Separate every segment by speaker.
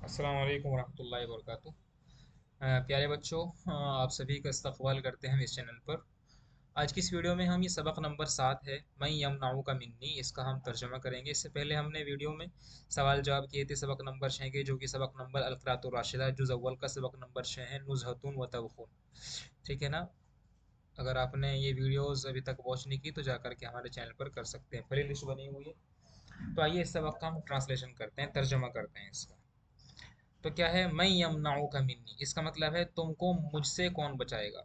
Speaker 1: अस्सलाम वालेकुम वरहमतुल्लाहि वबरकातुह। प्यारे बच्चों, आप सभी का इस्तकबाल करते हैं इस चैनल पर। आज की इस वीडियो में हम ये सबक नंबर 7 है, मैं यमनाऊ का मिन्नी, इसका हम तर्जमा करेंगे। इससे पहले हमने वीडियो में सवाल जवाब किए थे सबक नंबर 6 के, जो कि सबक नंबर अलक़रातुर राशिदा जुज़ अव्वल का सबक नंबर 6 है, नुज़हतुन व तबख़ुन। ठीक है ना? अगर आपने ये वीडियोज़ अभी तक वॉच नहीं की तो जाकर के हमारे चैनल पर कर सकते हैं, प्ले लिस्ट बनी हुई है। तो आइए इस सबक का हम ट्रांसलेशन करते हैं, तर्जमा करते हैं इसका। तो क्या है मैं यमनाऊ का मिन्नी, इसका मतलब है तुमको मुझसे कौन बचाएगा,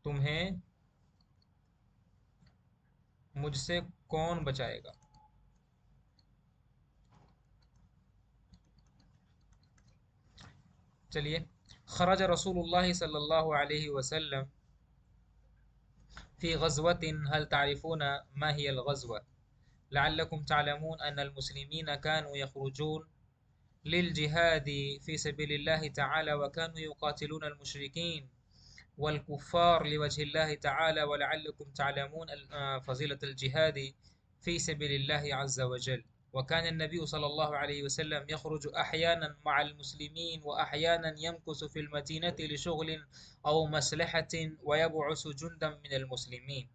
Speaker 1: तुम्हें मुझसे कौन बचाएगा। चलिए, खरज रसूलुल्लाह सल्लल्लाहु अलैहि वसल्लम फ़ी ग़ज़वतिन हल तारिफून मा हिय अल-ग़ज़वा लअल्लकुम तअलमून अन अल-मुस्लिमीन कानू यख़रुजून लिल-जिहादी फ़ी सबीलिल्लाहि तआला व कानू युक़ातिलून अल-मुशरिकीन वल-कुफ़्फ़ार लिवजहिल्लाहि तआला व लअल्लकुम तअलमून फ़ज़ीलत अल-जिहादी फ़ी सबीलिल्लाहि अज़्ज़ व जल। वकान नबी सल्लल्लाहु अलैहि वसल्लम यखरुज अहयानन मअल मुस्लिमीन व अहयानन यमकुसु फिल मदीनति लिशुग़लिन औ मसलहतिन व यबअसु जुंदन मिनल मुस्लिमीन।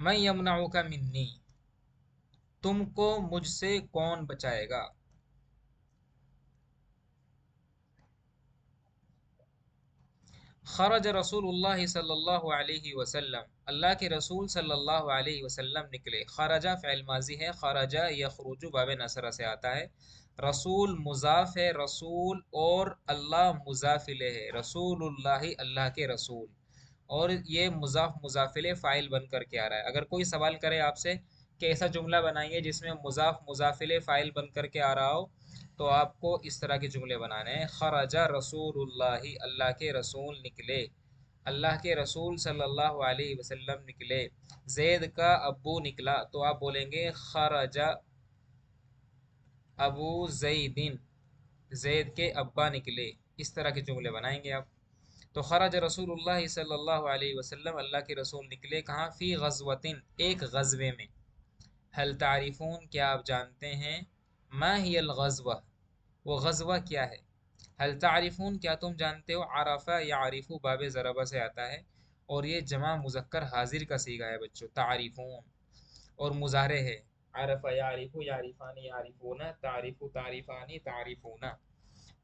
Speaker 1: मैं यमनउका मिन्नी, तुमको मुझसे कौन बचाएगा। खरज रसूलुल्लाह सल्लल्लाहु अलैहि वसल्लम, अल्लाह के रसूल सल्लल्लाहु अलैहि वसल्लम निकले। खरजा फ़िल माज़ी है, खरजा यखरुजु बाब नसरा से आता है। रसूल मुज़ाफ है, रसूल और अल्लाह मुज़ाफिले है। रसूलुल्लाह अल्लाह के रसूल, और ये मुज़ाफ मुज़ाफिले फ़ाइल बन कर के आ रहा है। अगर कोई सवाल करे आपसे कि ऐसा जुमला बनाइए जिसमें मुज़ाफ मुज़ाफिले फ़ाइल बन कर के आ रहा हो, तो आपको इस तरह के जुमले बनाने हैं। खरजा रसूलुल्लाही, अल्लाह के रसूल निकले, अल्लाह के रसूल सल्लल्लाहु अलैहि वसल्लम निकले। जैद का अब्बू निकला, तो आप बोलेंगे खरजा अबू जैदिन, जैद के अब्बा निकले। इस तरह के जुमले बनाएंगे आप। तो खरज रसूलुल्लाह सल्लल्लाहु अलैहि वसल्लम, अल्लाह के रसूल निकले। कहाँ? फ़ी ग़ज़वतिन, एक ग़ज़वे में। हल तारिफून, क्या आप जानते हैं। मा हियल ग़ज़वा, वो ग़ज़वा क्या है। हल तारिफून, क्या तुम जानते हो। आरफ़ा या आरिफू बाब ज़रबा से आता है, और ये जमा मुज़क्कर हाजिर का सीगा है बच्चों, तारिफून, और मुज़ारे है। आरफ़ा या आरिफू, यारिफ़ानी यारिफूना, तारिफू तारिफ़ानी तारिफूना।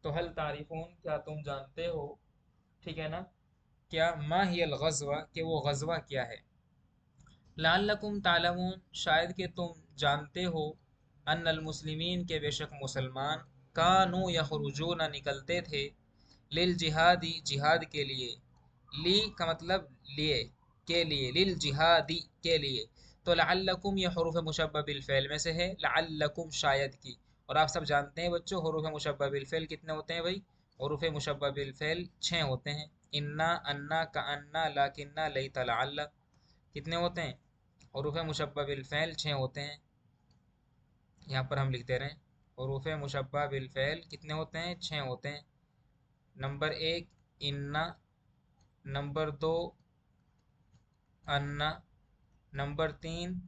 Speaker 1: तो हल तारिफून, क्या तुम जानते हो। ठीक है ना? क्या मा हियल ग़ज़वा, कि वो ग़ज़वा क्या है। लअल्लकुम तालमून, शायद कि तुम जानते हो। अन्नल मुस्लिमीन, के बेशक मुसलमान। कानू यखरुजून, निकलते थे। लिल जिहादी, जिहाद के लिए। ली का मतलब लिए, के लिए। लिल जिहादी, के लिए। तो लअल्लकुम ये हरूफ मुशब्बह बिल फ़ेल में से है। लअल्लकुम, शायद की। और आप सब जानते हैं बच्चों, हरूफ मुशब्बह बिल फ़ेल कितने होते हैं भाई। हरूफ मुशब्बह बिल फ़ेल 6 होते हैं। इन्ना, अन्ना, कअन्ना, लाकिन्ना, लैता, लअल्ला। कितने होते हैं। हरूफ मुशब्बह बिल फ़ेल 6 होते हैं। यहाँ पर हम लिख दे रहे हैं, हरूफ मुशब्बह बिल फ़ेल कितने होते हैं, 6 होते हैं। नंबर 1 इन्ना, नंबर 2 अन्ना, नंबर 3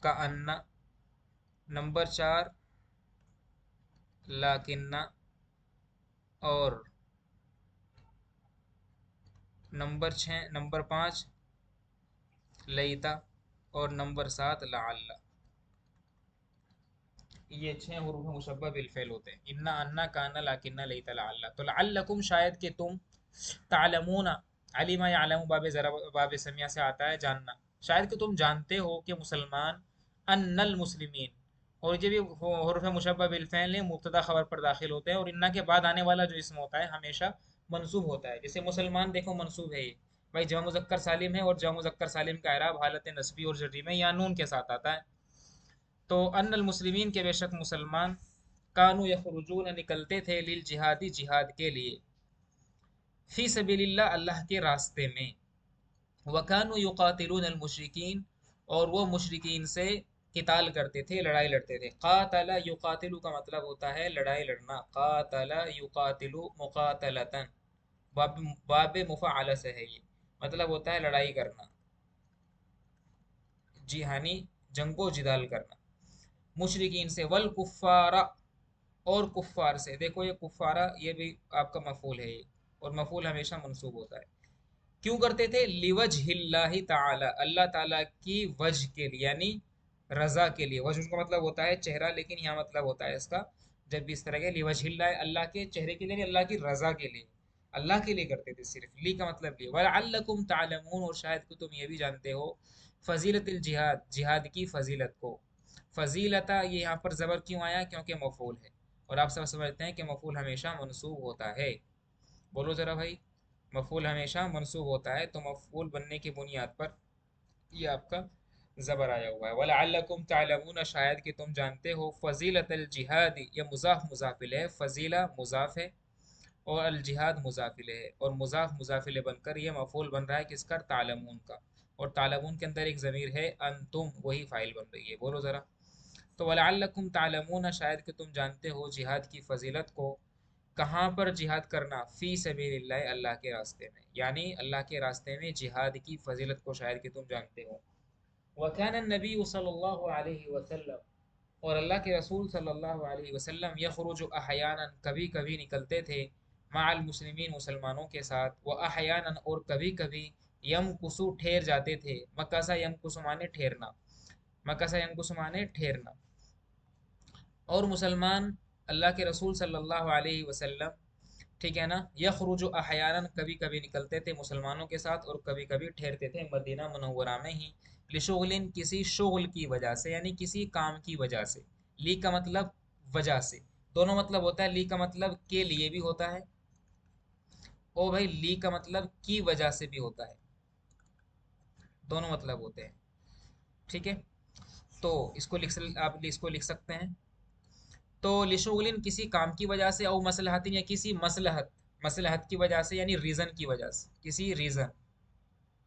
Speaker 1: का अन्ना, नंबर 4 लाकिन्ना, और नंबर 5 लईता, और नंबर 7 लाअल्ला। ये 6 हुरूफ मुशब्बह बिल फ़ेल होते हैं। इन्ना, अन्ना, काना, लाकिन्ना, लईता, लाअल्ला। तो लअल्लकुम, शायद कि तुम। तालमूना, अलिमा यालमु बाब ज़रा बाब समिया से आता है, जानना। शायद कि तुम जानते हो कि मुसलमान। अन्नल मुस्लिमीन, और ये भी हुरूफ मुशब्बह बिल फ़ेल मुब्तदा खबर पर दाखिल होते हैं, और इन्ना के बाद आने वाला जो इसम होता है हमेशा मंसूब होता है। जैसे मुसलमान देखो मंसूब है ये भाई, जमा मुज़क्कर सालिम है, और जमा मुज़क्कर सालिम का एराब हालत नस्बी और जर्री में या नून के साथ आता है। तो अन्नल मुस्लिमीन, के बेशक मुसलमान। कानू यखरुजून, निकलते थे। लिल जिहादी, जिहाद के लिए। फ़ी सबीलिल्लाह, अल्लाह के रास्ते में। वकानू युकातिलून अल मुशरिकीन, और वो मुशरिकीन से किताल करते थे, लड़ाई लड़ते थे। कातला युकातिलु का मतलब होता है लड़ाई लड़ना। कातला युकातिलु मुकातलतन, बाब बाब मुफ़अला से है ये, मतलब होता है लड़ाई करना। जिहानी जंगो जिदाल करना, मुशरिकीन से, वल कुफ़ारा और कुफ़ार से। देखो ये कुफ़ारा ये भी आपका मफूल है ये, और मफूल हमेशा मंसूब होता है। क्यों करते थे? लिवजहिल्लाहि ताला, अल्लाह ताला की वजह के लिए, यानी रजा के लिए। वजह का मतलब होता है चेहरा, लेकिन यहाँ मतलब होता है इसका जब भी इस तरह के लिवजहिल्लाह, अल्लाह के चेहरे के लिए नहीं, अल्लाह की रजा के लिए, अल्लाह के लिए करते थे सिर्फ। ली का मतलब लिए, वलअल्लकुम तालमून, और शायद कि तुम ये भी जानते हो, फजीलतिल जिहाद, जिहाद की फजीलत को। फजीलता ये यहाँ पर ज़बर क्यों आया? क्योंकि मफूल है, और आप सब समझते हैं कि मफूल हमेशा मनसूब होता है। बोलो ज़रा भाई, मफूल हमेशा मनसूब होता है, तो मफूल बनने की बुनियाद पर ये आपका ज़बर आया हुआ है। वलअल्लकुम तालमून, शायद कि तुम जानते हो, फ़जीलतल जिहाद, ये मुज़ाफ मुज़ाफिल है, फ़जीला मुज़ाफ है और अल जिहाद मुज़ाफिल है, और मुज़ाफ मुज़ाफिल बनकर ये मफूल बन रहा है किसका? तालमून का। और तालमून के अंदर एक ज़मीर है अंतुम, वही फ़ाइल बन रही है। बोलो ज़रा। तो वलअल्लकुम तालमून, शायद कि तुम जानते हो जिहाद की फजीलत को। कहाँ पर जिहाद करना? फ़ी सबीलिल्लाह, अल्लाह के रास्ते में, यानी अल्लाह के रास्ते में जिहाद की फजीलत को शायद कि तुम जानते हो। वकान नबी सल्लल्लाहु अलैहि वसल्लम, और अल्लाह के रसूल सल्लल्लाहु अलैहि वसल्लम, यखरुजु अहयानन, कभी कभी निकलते थे, माल मुस्लिमीन, मुसलमानों के साथ, व अहयानन, और कभी कभी, यमकुसु, ठहर जाते थे। मकसा यमकुसु माने ठहरना, मकसा यमकुसु माने ठहरना। और मुसलमान अल्लाह के रसूल सल्लल्लाहु अलैहि वसल्लम, ठीक है ना, यखरुजु अहयानन, कभी कभी निकलते थे मुसलमानों के साथ, और कभी कभी ठहरते थे मदीना मुनव्वरा में ही, लिशुगलिन, किसी शुगल की वजह से, यानी किसी काम की वजह से। ली का मतलब वजह से, दोनों मतलब होता है। ली का मतलब के लिए भी होता है, और भाई ली का मतलब की वजह से भी होता है, दोनों मतलब होते हैं। ठीक है, तो इसको आप इसको लिख सकते हैं। तो लिशुगलिन, किसी काम की वजह से, और मसलहतिन, या किसी मसलहत, मसलहत की वजह से, यानी रीज़न की वजह से, किसी रीज़न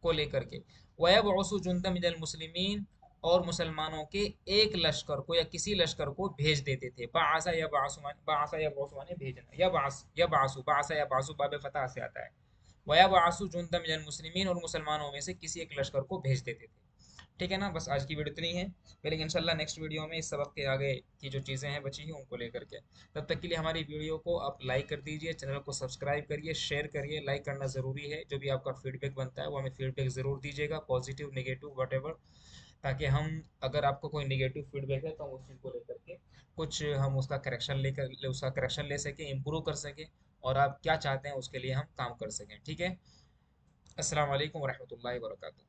Speaker 1: को लेकर के। वयबअसु जुंदम मिनल मुस्लिमीन, और मुसलमानों के एक लश्कर को या किसी लश्कर को भेज देते थे। बासा या बासु, बासा या बासु माने भेजना, या बास या बासु, बासा या बासु बाब फतह से आता है। वयबअसु जुंदम मिनल मुस्लिमीन, और मुसलमानों में से किसी एक लश्कर को भेज देते थे। ठीक है ना, बस आज की वीडियो इतनी है। फिर इंशाल्लाह नेक्स्ट वीडियो में इस सबक के आगे की जो चीज़ें हैं बची हैं उनको लेकर के। तब तक के लिए हमारी वीडियो को आप लाइक कर दीजिए, चैनल को सब्सक्राइब करिए, शेयर करिए। लाइक करना ज़रूरी है, जो भी आपका फीडबैक बनता है वो हमें फीडबैक ज़रूर दीजिएगा, पॉजिटिव नेगेटिव वट एवर, ताकि हम, अगर आपको कोई नेगेटिव फीडबैक है तो हम उस चीज़ को लेकर के कुछ हम उसका करेक्शन ले सकें, इम्प्रूव कर सकें, और आप क्या चाहते हैं उसके लिए हम काम कर सकें। ठीक है, अस्सलाम वालेकुम रहमतुल्लाहि व बरकातुहू।